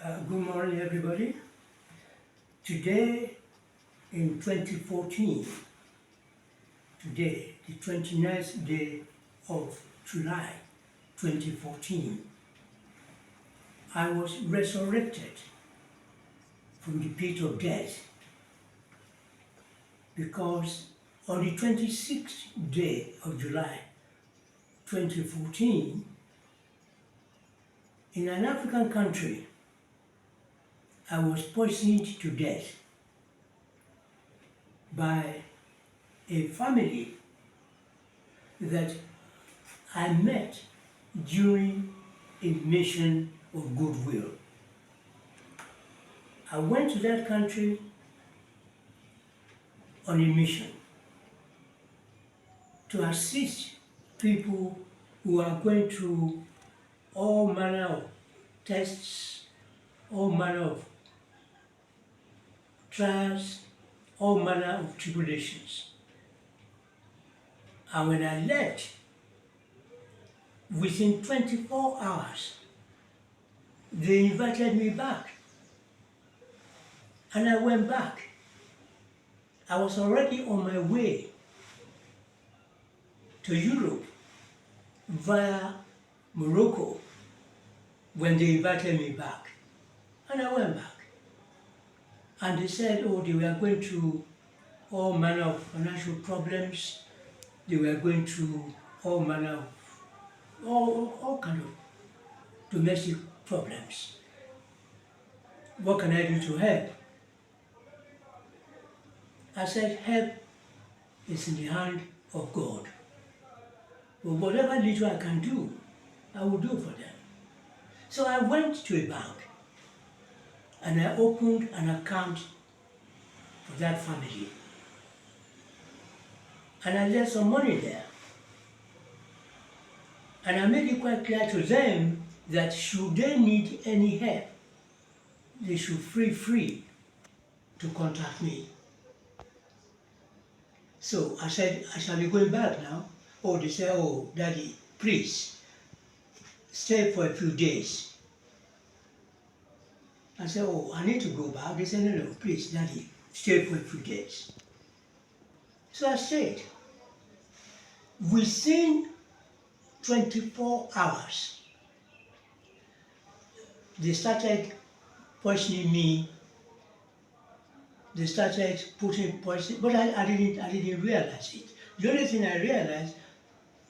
Good morning, everybody. Today in 2014, today, the 29th day of July 2014, I was resurrected from the pit of death because on the 26th day of July 2014, in an African country, I was poisoned to death by a family that I met during a mission of goodwill. I went to that country on a mission to assist people who are going through all manner of tests, all manner of trials, all manner of tribulations. And when I left, within 24 hours, they invited me back. And I went back. I was already on my way to Europe via Morocco when they invited me back. And I went back. And they said, oh, they were going through all manner of financial problems. They were going through all manner of, all kind of domestic problems. What can I do to help? I said, help is in the hand of God. But whatever little I can do, I will do for them. So I went to a bank and I opened an account for that family. And I left some money there. And I made it quite clear to them that should they need any help, they should feel free to contact me. So I said, I shall be going back now. Oh, they said, oh, Daddy, please, stay for a few days. I said, oh, I need to go back. They said, no, please, Daddy, stay for a few days. So I stayed. Within 24 hours, they started poisoning me. They started putting poison, but I didn't realize it. The only thing I realized,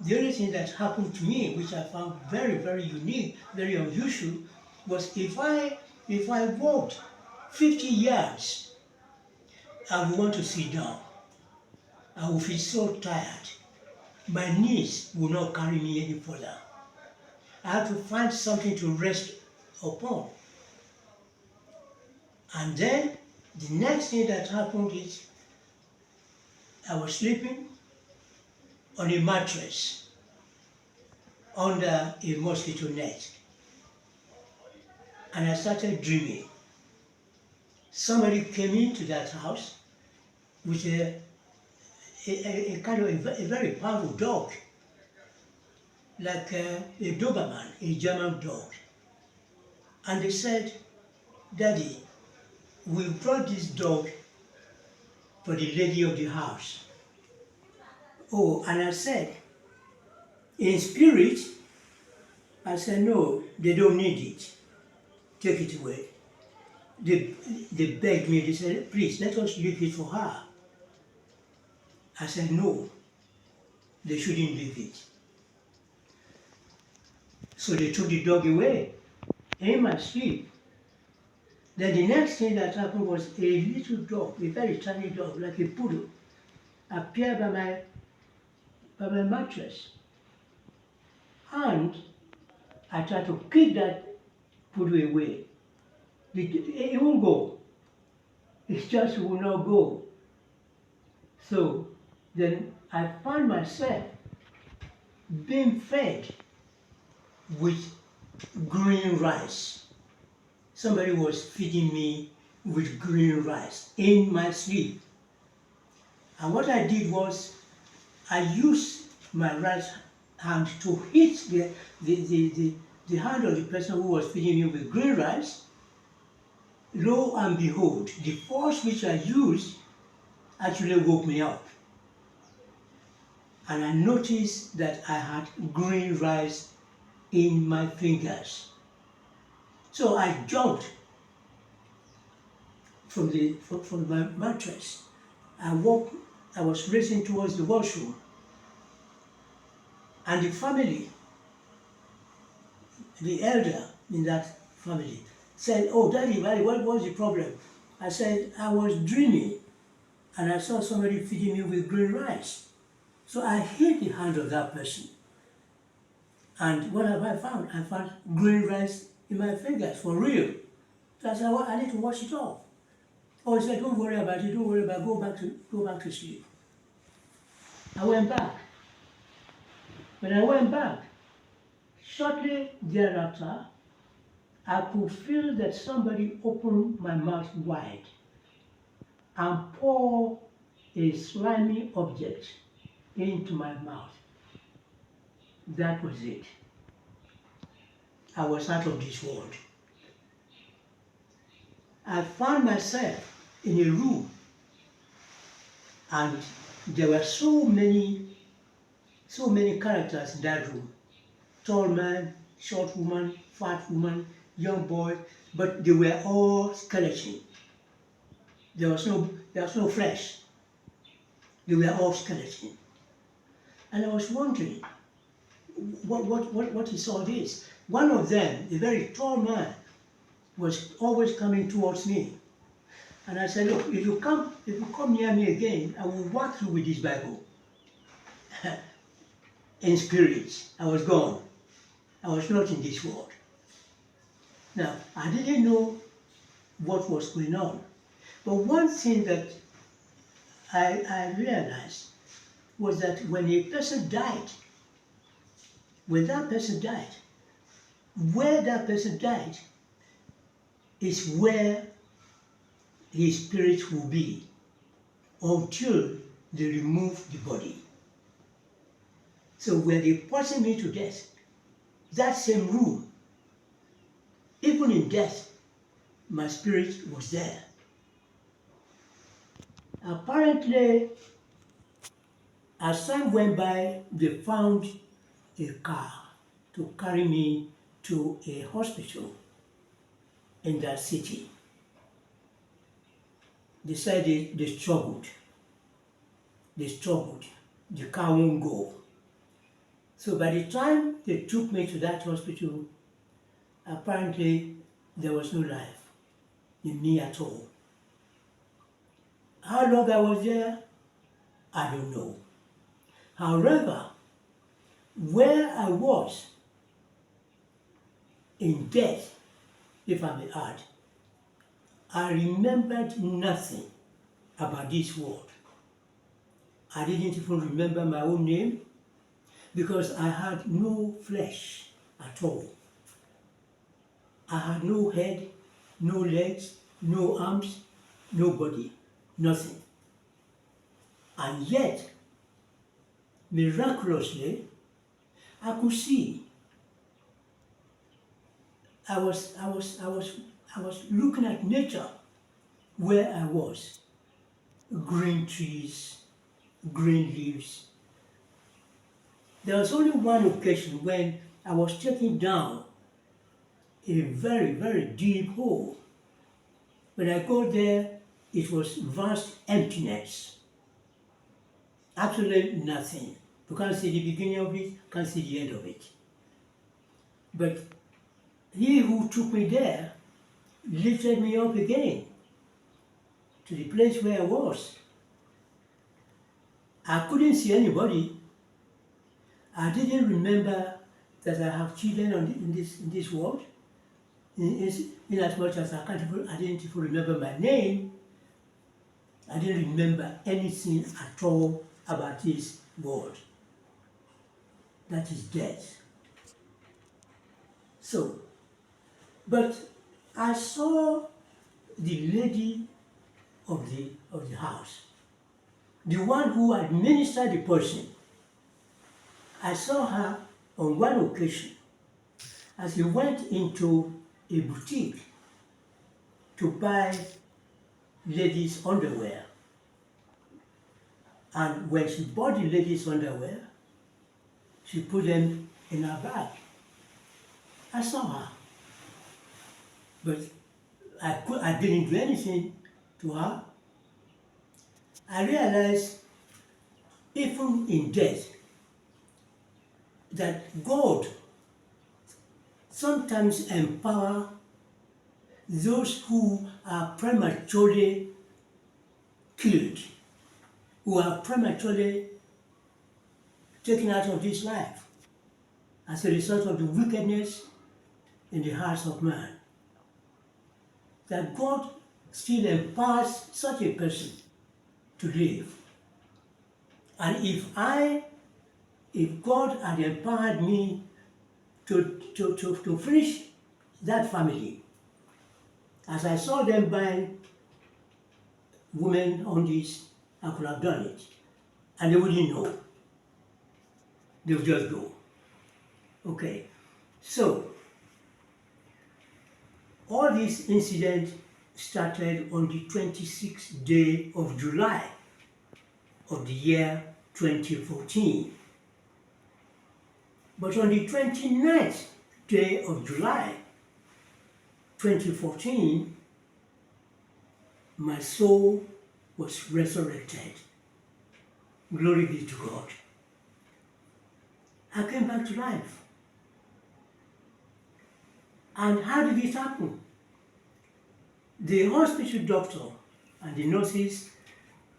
the only thing that happened to me, which I found very, very unique, very unusual, was if I walked 50 yards, I would want to sit down. I would feel so tired. My knees would not carry me any further. I had to find something to rest upon. And then the next thing that happened is I was sleeping on a mattress under a mosquito net. And I started dreaming. Somebody came into that house with a kind of a very powerful dog, like a Doberman, a German dog. And they said, Daddy, we brought this dog for the lady of the house. Oh, and I said, in spirit, I said, no, they don't need it. Take it away. They begged me, they said, please, let us leave it for her. I said, no, they shouldn't leave it. So they took the dog away in my sleep. Then the next thing that happened was a little dog, a very tiny dog, like a poodle, appeared by my mattress. And I tried to kick that poodle away. It won't go. It just will not go. So then I found myself being fed with green rice. Somebody was feeding me with green rice in my sleep. And what I did was I used my right hand to hit the hand of the person who was feeding me with green rice, lo and behold, the force which I used actually woke me up. And I noticed that I had green rice in my fingers. So I jumped from my mattress. I walked, I was racing towards the washroom. And the family, the elder in that family, said, "Oh, Daddy, what was the problem?" I said, "I was dreaming and I saw somebody feeding me with green rice." So I hit the hand of that person. And what have I found? I found green rice in my fingers, for real. So I said, "Well, I need to wash it off." Oh, he said, "Don't worry about it, don't worry about it, go back to sleep." I went back. When I went back, shortly thereafter, I could feel that somebody opened my mouth wide and pour a slimy object into my mouth. That was it. I was out of this world. I found myself in a room and there were so many characters in that room. Tall man, short woman, fat woman, young boy, but they were all skeleton. There was no flesh. They were all skeleton. And I was wondering, what is all this? One of them, a very tall man, was always coming towards me. And I said, "Look, if you come near me again, I will whack you with this Bible." In spirit, I was gone. I was not in this world. Now, I didn't know what was going on. But one thing that I realized was that when a person died, when that person died, where that person died is where his spirit will be until they remove the body. So when they poisoned me to death, that same room, even in death, my spirit was there. Apparently, as time went by, they found a car to carry me to a hospital in that city. They said they struggled. They struggled. The car won't go. So by the time they took me to that hospital, apparently there was no life in me at all. How long I was there, I don't know. However, where I was in death, if I may add, I remembered nothing about this world. I didn't even remember my own name because I had no flesh at all. I had no head, no legs, no arms, no body, nothing. And yet, miraculously, I could see. I was looking at nature where I was. Green trees, green leaves. There was only one occasion when I was taken down a very, very deep hole. When I got there, it was vast emptiness. Absolutely nothing. You can't see the beginning of it, can't see the end of it. But he who took me there lifted me up again to the place where I was. I couldn't see anybody. I didn't remember that I have children in this world. In as much as I didn't even remember my name, I didn't remember anything at all about this world. That is death. So, but I saw the lady of the house, the one who administered the person. I saw her on one occasion as he went into a boutique to buy ladies' underwear. And when she bought the ladies' underwear, she put them in her bag. I saw her, but I didn't do anything to her. I realized, even in death, that God sometimes empower those who are prematurely killed, who are prematurely taken out of this life as a result of the wickedness in the hearts of man. That God still empowers such a person to live. And if God had empowered me to finish that family, as I saw them buying women on this, I could have done it. And they wouldn't know. They would just go. Okay. So, all this incident started on the 26th day of July of the year 2014. But on the 29th day of July 2014, my soul was resurrected. Glory be to God. I came back to life. And how did it happen? The hospital doctor and the nurses,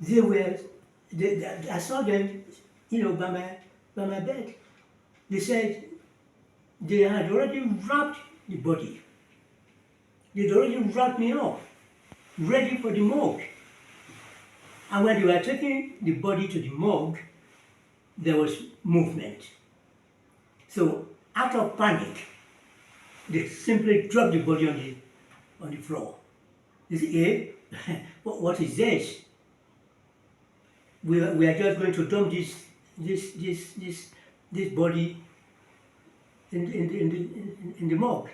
I saw them, by my bed. They said they had already wrapped the body. They'd already wrapped me up, ready for the morgue. And when they were taking the body to the morgue, there was movement. So, out of panic, they simply dropped the body on the floor. They said, "Eh, what is this? We are just going to dump this body in the morgue,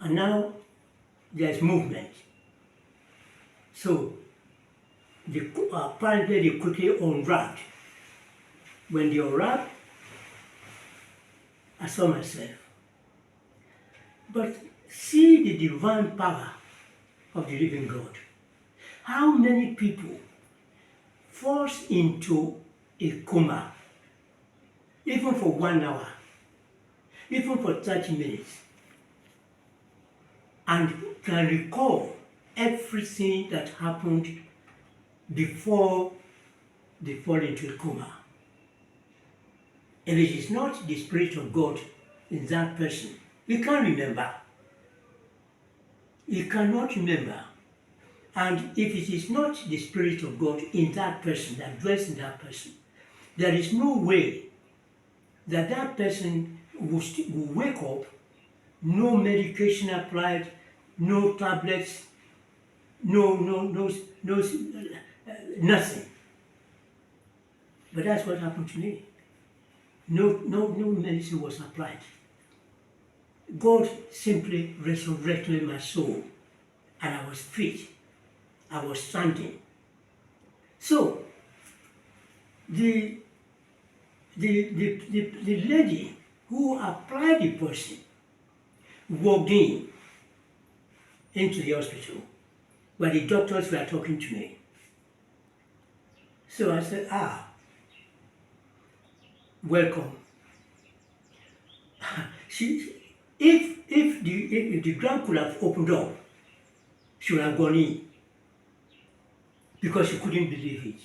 and now there's movement." So apparently they quickly unwrapped. When they unwrapped, I saw myself. But see the divine power of the living God. How many people falls into a coma, even for 1 hour, even for 30 minutes, and can recall everything that happened before they fall into a coma. If it is not the Spirit of God in that person, he can't remember. He cannot remember. And if it is not the Spirit of God in that person, that dwells in that person, there is no way that that person will wake up, no medication applied, no tablets, nothing. But that's what happened to me. No medicine was applied. God simply resurrected my soul, and I was fit. I was standing. So the lady who applied the poison walked into the hospital where the doctors were talking to me. So I said, welcome. If the ground could have opened up, she would have gone in because she couldn't believe it.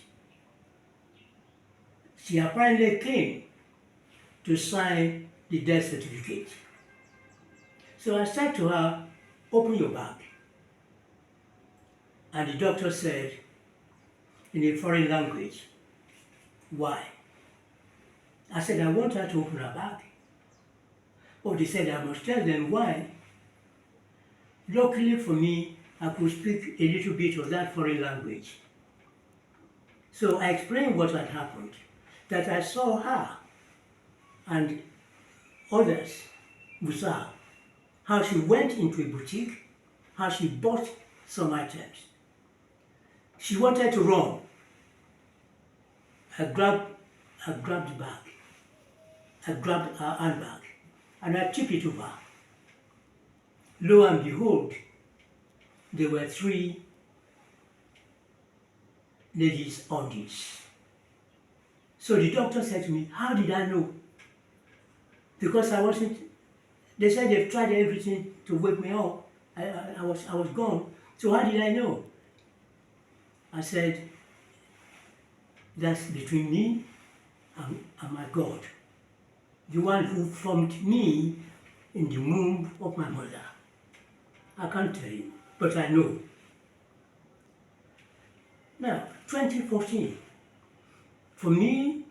She apparently came to sign the death certificate. So I said to her, open your bag. And the doctor said, in a foreign language, why? I said, I want her to open her bag. Oh, they said, I must tell them why. Luckily for me, I could speak a little bit of that foreign language. So I explained what had happened, that I saw her and others with her, how she went into a boutique how she bought some items. She wanted to run. I grabbed the bag. I grabbed her handbag and I took it over. Lo and behold, there were 3 ladies on this. So the doctor said to me, how did I know? Because I wasn't, they said they've tried everything to wake me up. I was gone. So how did I know? I said, that's between me and my God, the one who formed me in the womb of my mother. I can't tell you, but I know. Now, 2014, for me,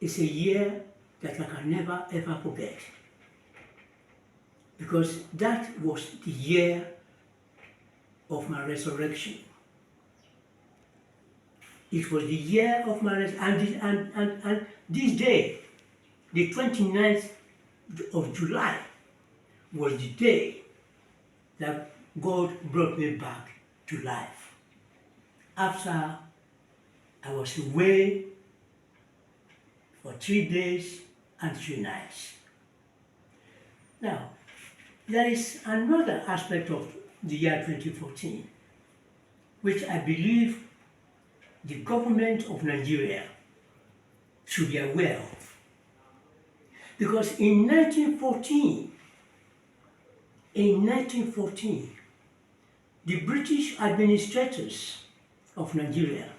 is a year that I can never ever forget. Because that was the year of my resurrection. It was the year of my resurrection. And this day, the 29th of July, was the day that God brought me back to life. After I was away for 3 days and 3 nights. Now, there is another aspect of the year 2014, which I believe the government of Nigeria should be aware of. Because in 1914, the British administrators of Nigeria,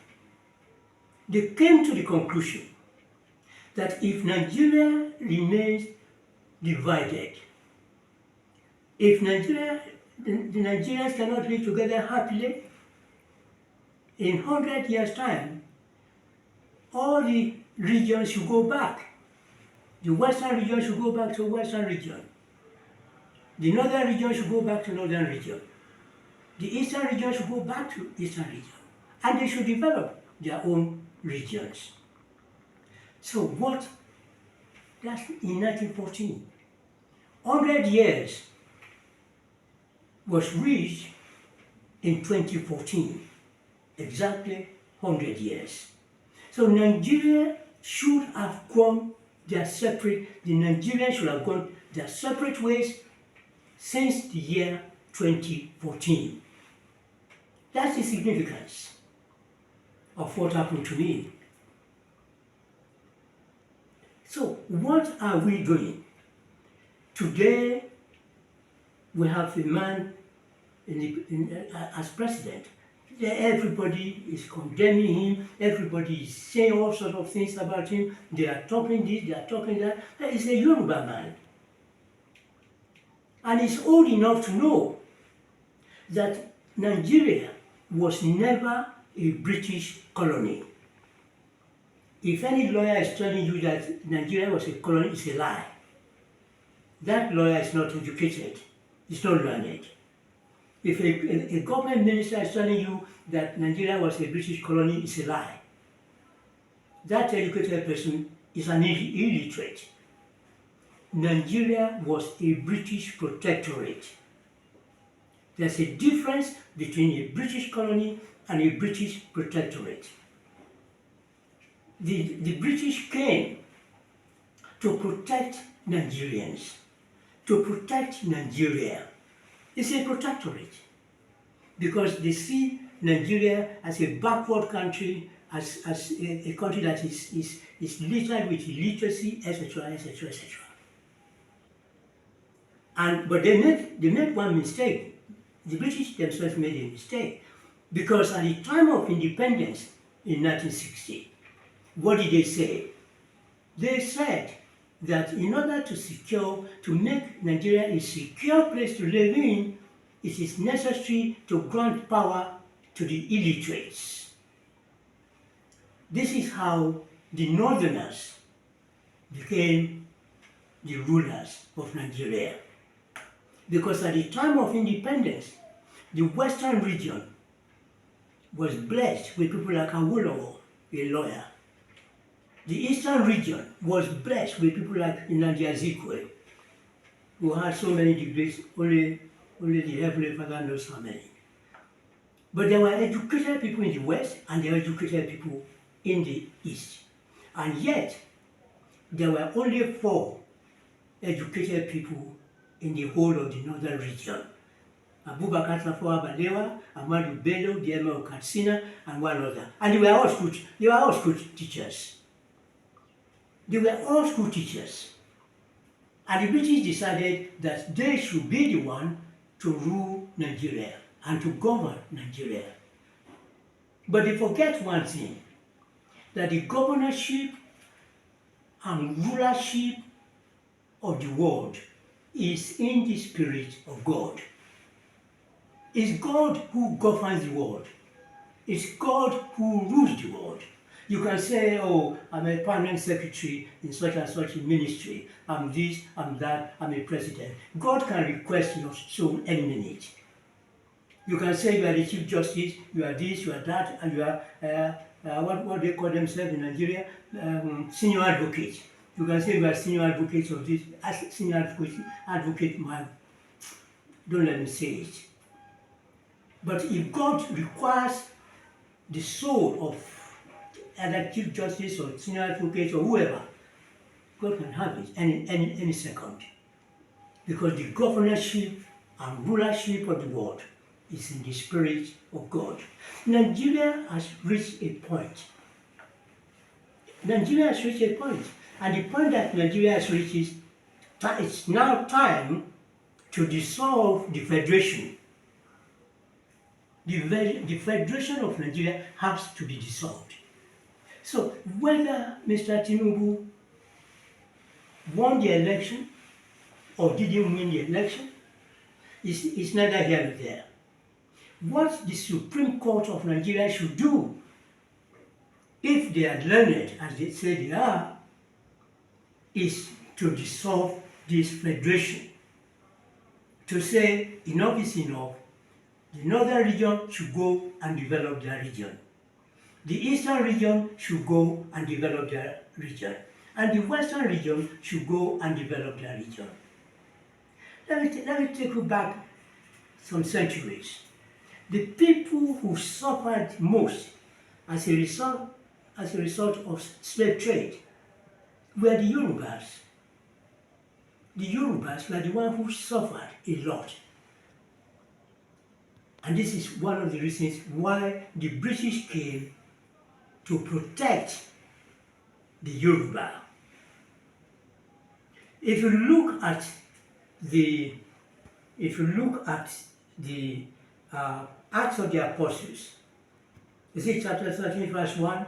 they came to the conclusion that if Nigeria remains divided, if the Nigerians cannot live together happily, in 100 years' time, all the regions should go back. The western region should go back to western region. The northern region should go back to northern region. The eastern region should go back to eastern region. And they should develop their own regions. So that's in 1914. 100 years was reached in 2014. Exactly 100 years. So Nigeria should have gone the Nigerians should have gone their separate ways since the year 2014. That's the significance of what happened to me. So what are we doing? Today, we have a man as president. Everybody is condemning him, everybody is saying all sorts of things about him. They are talking this, they are talking that. He's a Yoruba man. And he's old enough to know that Nigeria was never a British colony. If any lawyer is telling you that Nigeria was a colony, it's a lie. That lawyer is not educated, he's not learned. If a government minister is telling you that Nigeria was a British colony, it's a lie. That educated person is an illiterate. Nigeria was a British protectorate. There's a difference between a British colony and a British protectorate. The British came to protect Nigerians, to protect Nigeria. It's a protectorate because they see Nigeria as a backward country, as a country that is littered with illiteracy, etc., etc., etc. But they made one mistake. The British themselves made a mistake because at the time of independence in 1960, what did they say? They said that in order to make Nigeria a secure place to live in, it is necessary to grant power to the illiterates. This is how the Northerners became the rulers of Nigeria. Because at the time of independence, the Western region was blessed with people like Awolowo, a lawyer. The Eastern region was blessed with people like Nnamdi Azikiwe, who had so many degrees, only Only the Heavenly Father knows how many. But there were educated people in the West and there were educated people in the East. And yet, there were only 4 educated people in the whole of the northern region. Abubakar Tafawa Balewa, Ahmadu Bello, Diema Katsina, and one other. And they were all school teachers. They were all school teachers. And the British decided that they should be the one to rule Nigeria and to govern Nigeria. But they forget one thing, that the governorship and rulership of the world is in the spirit of God. It's God who governs the world. It's God who rules the world. You can say, oh, I'm a permanent secretary in such and such a ministry. I'm this, I'm that, I'm a president. God can request your soul any minute. You can say you are the Chief Justice, you are this, you are that, and you are, what they call themselves in Nigeria, senior advocate. You can say you are senior advocate of this, senior advocate, man. Don't let me say it. But if God requires the soul of either Chief Justice or Senior Advocate or whoever, God can have it any second. Because the governorship and rulership of the world is in the spirit of God. Nigeria has reached a point. Nigeria has reached a point. And the point that Nigeria has reached is it's now time to dissolve the federation. The federation of Nigeria has to be dissolved. So whether Mr. Tinubu won the election or didn't win the election is neither here nor there. What the Supreme Court of Nigeria should do, if they are learned, as they say they are, is to dissolve this federation. To say enough is enough. The northern region should go and develop their region. The eastern region should go and develop their region. And the western region should go and develop their region. Let me take you back some centuries. The people who suffered most as a result of slave trade were the Yorubas. The Yorubas were the ones who suffered a lot. And this is one of the reasons why the British came to protect the Yoruba. If you look at the Acts of the Apostles, you see chapter 13, verse 1,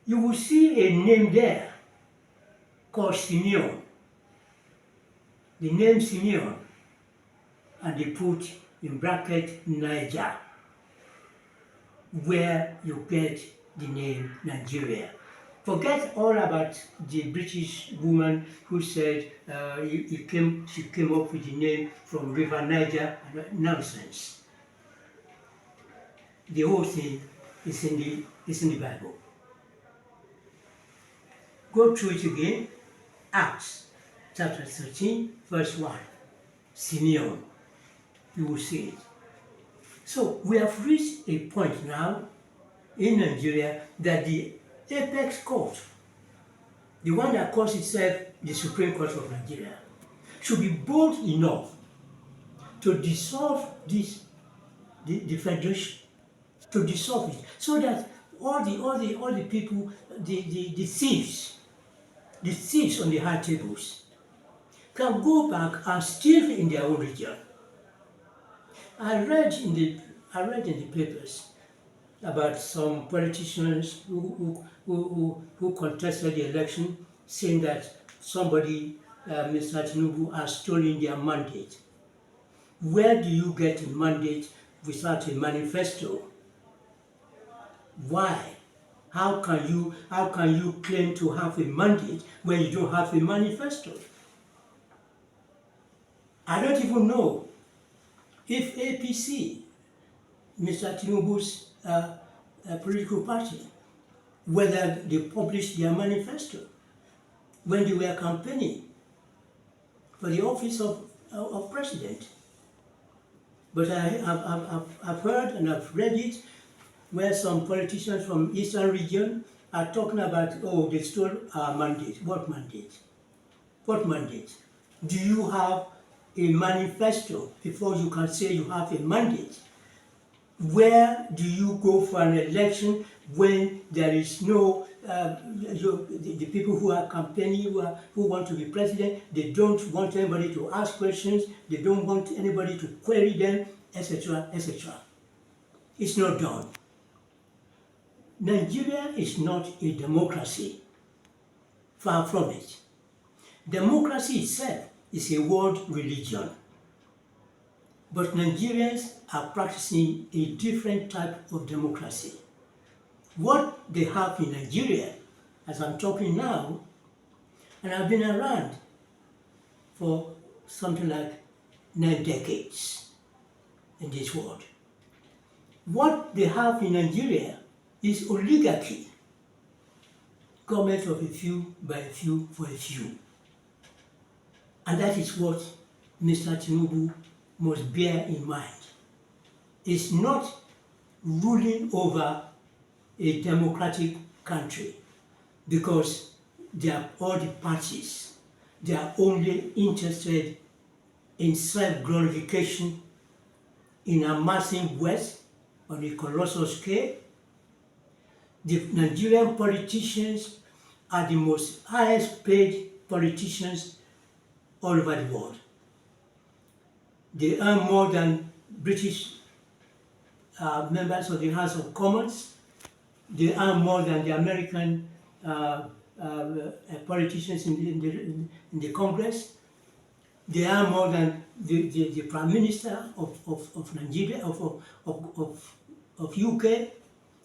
you will see a name there called Simeon. The name Simeon, and they put in bracket Niger, where you get the name Nigeria. Forget all about the British woman who said she came up with the name from River Niger. Nonsense. The whole thing is in the Bible. Go through it again. Acts chapter 13, verse 1. Simeon. You will see it. So we have reached a point now in Nigeria that the apex court, the one that calls itself the Supreme Court of Nigeria, should be bold enough to dissolve the federation, to dissolve it, so that all the people, the thieves on the high tables can go back and steal in their own region. I read in the papers about some politicians who contested the election, saying that somebody, Mr. Tinubu, has stolen their mandate. Where do you get a mandate without a manifesto? Why? How can you claim to have a mandate when you don't have a manifesto? I don't even know if APC, Mr. Tinubu's political party, whether they published their manifesto when they were campaigning for the office of president. But I've heard and I've read it where some politicians from Eastern region are talking about, oh, they stole our mandate. What mandate? What mandate? Do you have a manifesto before you can say you have a mandate? Where do you go for an election when there is no, the people who are campaigning, who want to be president, they don't want anybody to ask questions, they don't want anybody to query them, etc., etc. It's not done. Nigeria is not a democracy, far from it. Democracy itself is a world religion, but Nigerians are practicing a different type of democracy. What they have in Nigeria, as I'm talking now, and I've been around for something like 9 decades in this world. What they have in Nigeria is oligarchy, government of a few, by a few, for a few. And that is what Mr. Tinubu must bear in mind. It's not ruling over a democratic country, because they are all the parties. They are only interested in self-glorification, in amassing wealth on a colossal scale. The Nigerian politicians are the most highest paid politicians all over the world. They earn more than British members of the House of Commons. They earn more than the American politicians in the Congress. They earn more than the Prime Minister of Nigeria, of UK.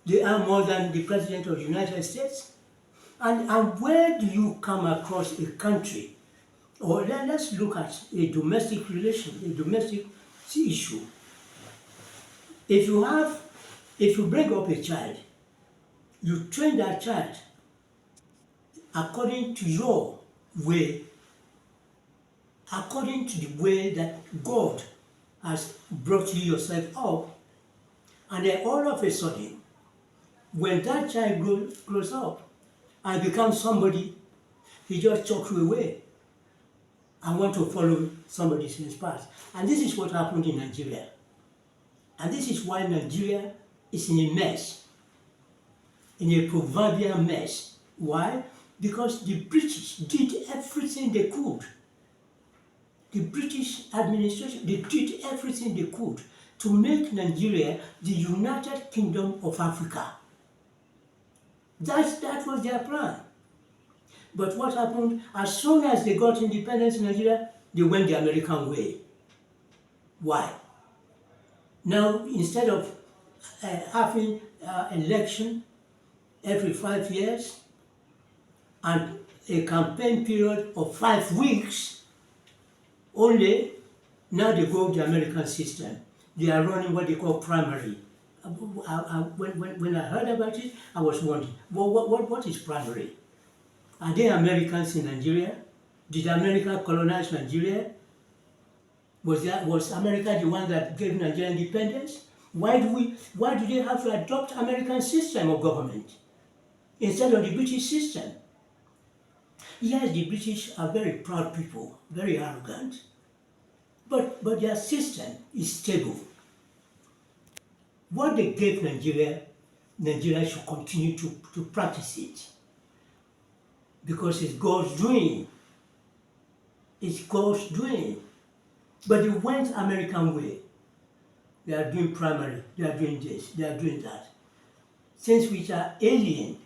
They earn more than the President of the United States. And where do you come across a country, or let's look at a domestic relation, a domestic issue. If you bring up a child, you train that child according to your way, according to the way that God has brought you yourself up, and then all of a sudden, when that child grows up and becomes somebody, he just chucks you away and want to follow somebody else's path. And this is what happened in Nigeria. And this is why Nigeria is in a mess, in a proverbial mess. Why? Because the British did everything they could. The British administration, they did everything they could to make Nigeria the United Kingdom of Africa. That was their plan. But what happened? As soon as they got independence in Nigeria, they went the American way. Why? Now, instead of having election every 5 years and a campaign period of 5 weeks only, now they go the American system. They are running what they call primary. When I heard about it, I was wondering, what is primary? Are they Americans in Nigeria? Did America colonize Nigeria? Was America the one that gave Nigeria independence? Why do they have to adopt American system of government instead of the British system? Yes, the British are very proud people, very arrogant, but their system is stable. What they gave Nigeria, Nigeria should continue to practice it, because it's God's doing. It's God's doing. But they went American way. They are doing primary, they are doing this, they are doing that. Things which are alien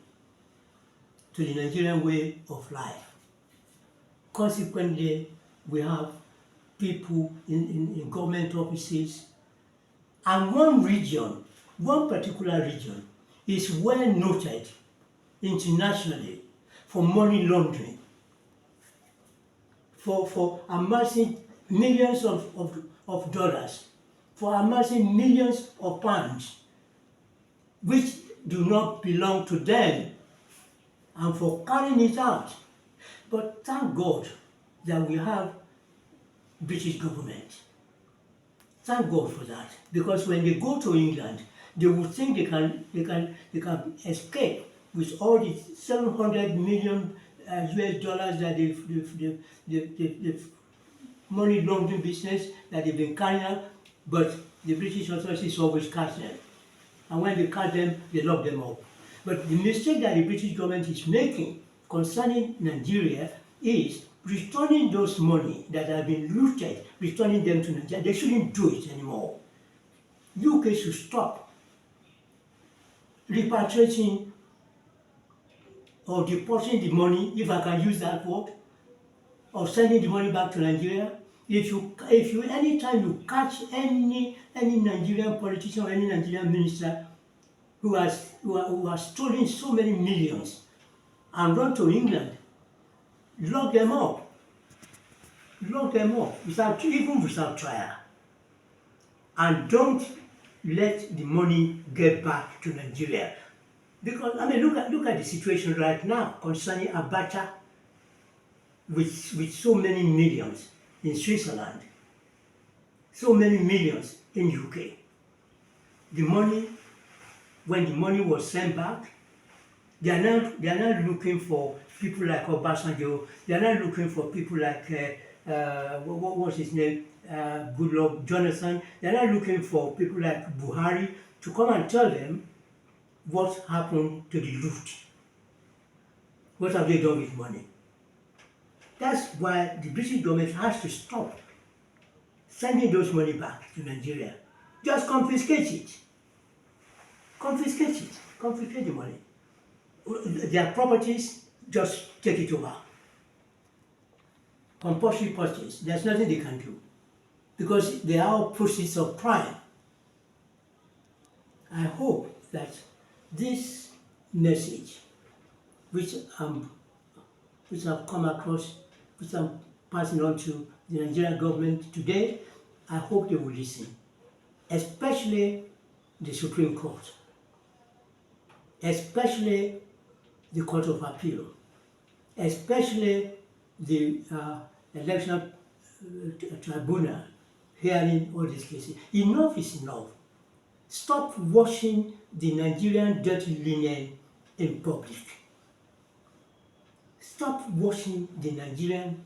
to the Nigerian way of life. Consequently, we have people in government offices, and one particular region is well noted internationally for money laundering, for amassing millions of dollars, for amassing millions of pounds, which do not belong to them, and for carrying it out. But thank God that we have British government. Thank God for that. Because when they go to England, they would think they can escape with all the 700 million US dollars that they've money laundering business that they've been carrying out, but the British authorities always catch them. And when they catch them, they lock them up. But the mistake that the British government is making concerning Nigeria is returning those money that have been looted, returning them to Nigeria. They shouldn't do it anymore. UK should stop repatriating or depositing the money, if I can use that word, or sending the money back to Nigeria. If you anytime you catch any Nigerian politician or any Nigerian minister who has stolen so many millions and run to England, lock them up without trial, and don't let the money get back to Nigeria. Because I mean, look at the situation right now concerning Abacha with so many millions in Switzerland, so many millions in UK. The money, when the money was sent back, they are not looking for people like Obasanjo. They are not looking for people like what was his name, Goodluck Jonathan. They are not looking for people like Buhari to come and tell them what happened to the loot. What have they done with money? That's why the British government has to stop sending those money back to Nigeria. Just confiscate it. Confiscate the money. Their properties, just take it over. Compulsory purchase, there's nothing they can do because they are all proceeds of crime. I hope that this message, which I've come across, which I'm passing on to the Nigerian government today, I hope they will listen, especially the Supreme Court, especially the Court of Appeal, especially the election tribunal hearing all these cases. Enough is enough. Stop washing the Nigerian dirty linen in public. Stop washing the Nigerian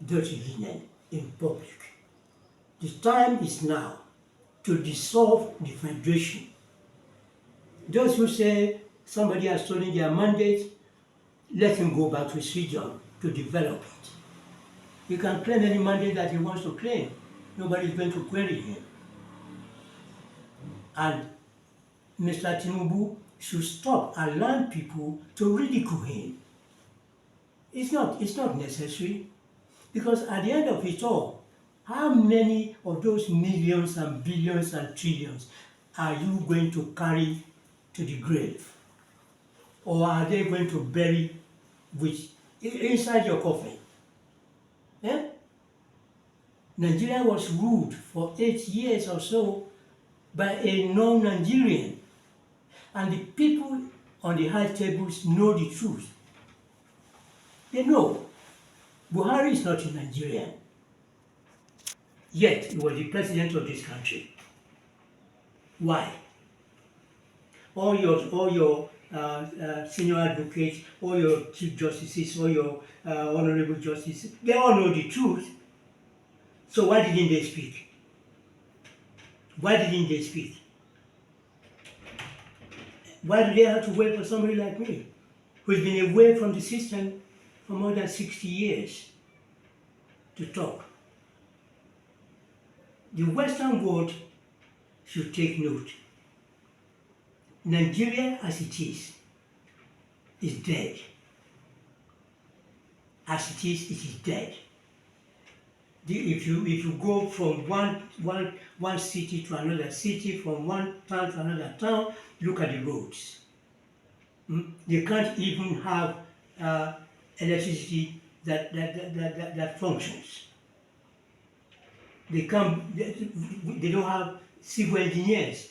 dirty linen in public. The time is now to dissolve the federation. Those who say somebody has stolen their mandate, let him go back to his region to develop it. He can claim any mandate that he wants to claim. Nobody is going to query him. And Mr. Tinubu should stop allowing people to ridicule him. It's not necessary, because at the end of it all, how many of those millions and billions and trillions are you going to carry to the grave? Or are they going to bury inside your coffin? Eh? Nigeria was ruled for 8 years or so by a non-Nigerian, and the people on the high tables know the truth. They know Buhari is not a Nigerian, yet he was the president of this country. Why? All your senior advocates, all your chief justices, all your honorable justices, they all know the truth. So why didn't they speak? Why didn't they speak? Why do they have to wait for somebody like me, who's been away from the system for more than 60 years, to talk? The Western world should take note. Nigeria as it is dead. As it is dead. If you go from one city to another city, from one town to another town, look at the roads. They can't even have electricity that functions. They don't have civil engineers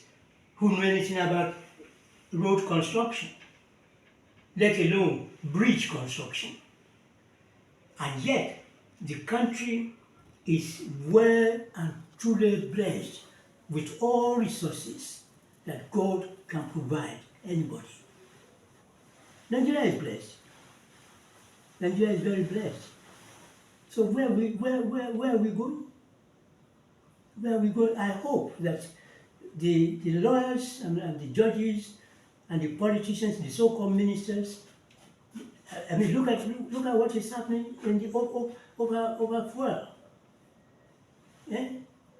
who know anything about road construction, let alone bridge construction. And yet, the country is well and truly blessed with all resources that God can provide anybody. Nigeria is blessed. Nigeria is very blessed. So where are we going? Where are we going? I hope that the lawyers and the judges and the politicians, the so-called ministers, I mean, look at what is happening in the over fuel,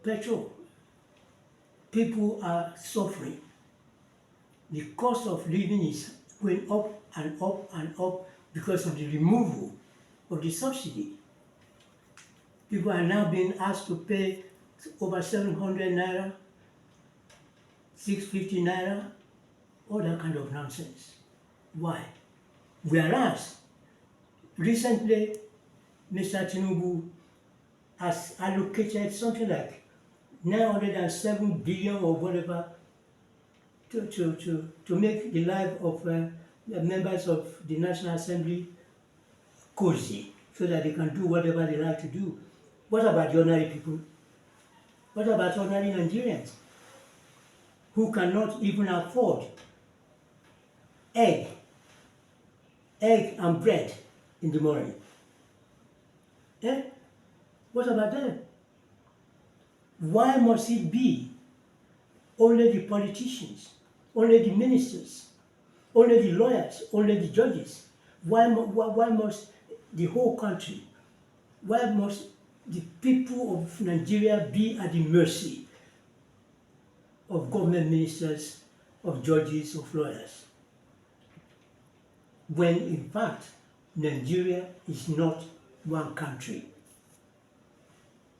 petrol. People are suffering. The cost of living is going up and up and up because of the removal of the subsidy. People are now being asked to pay over 700 naira, 650 naira, all that kind of nonsense. Why? Whereas recently Mr. Tinubu has allocated something like 907 billion or whatever to make the life of the members of the National Assembly cozy so that they can do whatever they like to do. What about the ordinary people? What about ordinary Nigerians who cannot even afford egg and bread in the morning? What about them? Why must it be only the politicians, only the ministers, only the lawyers, only the judges? Why must the whole country, why must the people of Nigeria be at the mercy of government ministers, of judges, of lawyers? When in fact, Nigeria is not one country,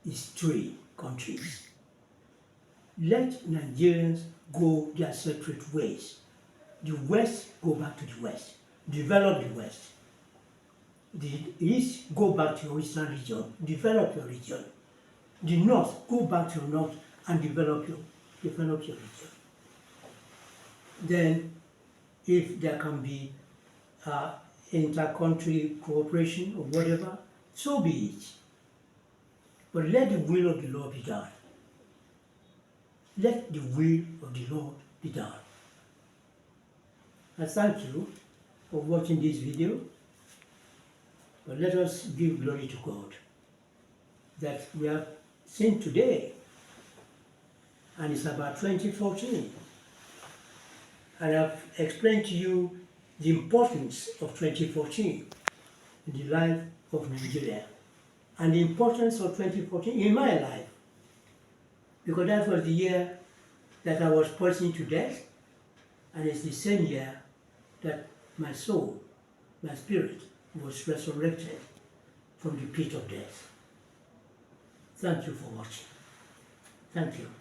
it's 3 countries. Let Nigerians go their separate ways. The West, go back to the West. Develop the West. The East, go back to your Eastern region. Develop your region. The North, go back to your North and develop your region. Then, if there can be inter-country cooperation or whatever, so be it. But let the will of the Lord be done. Let the will of the Lord be done. I thank you for watching this video, but let us give glory to God that we have seen today, and it's about 2014. And I've explained to you the importance of 2014 in the life of Nigeria, and the importance of 2014 in my life, because that was the year that I was poisoned to death, and it's the same year that my soul, my spirit, was resurrected from the pit of death. Thank you for watching. Thank you.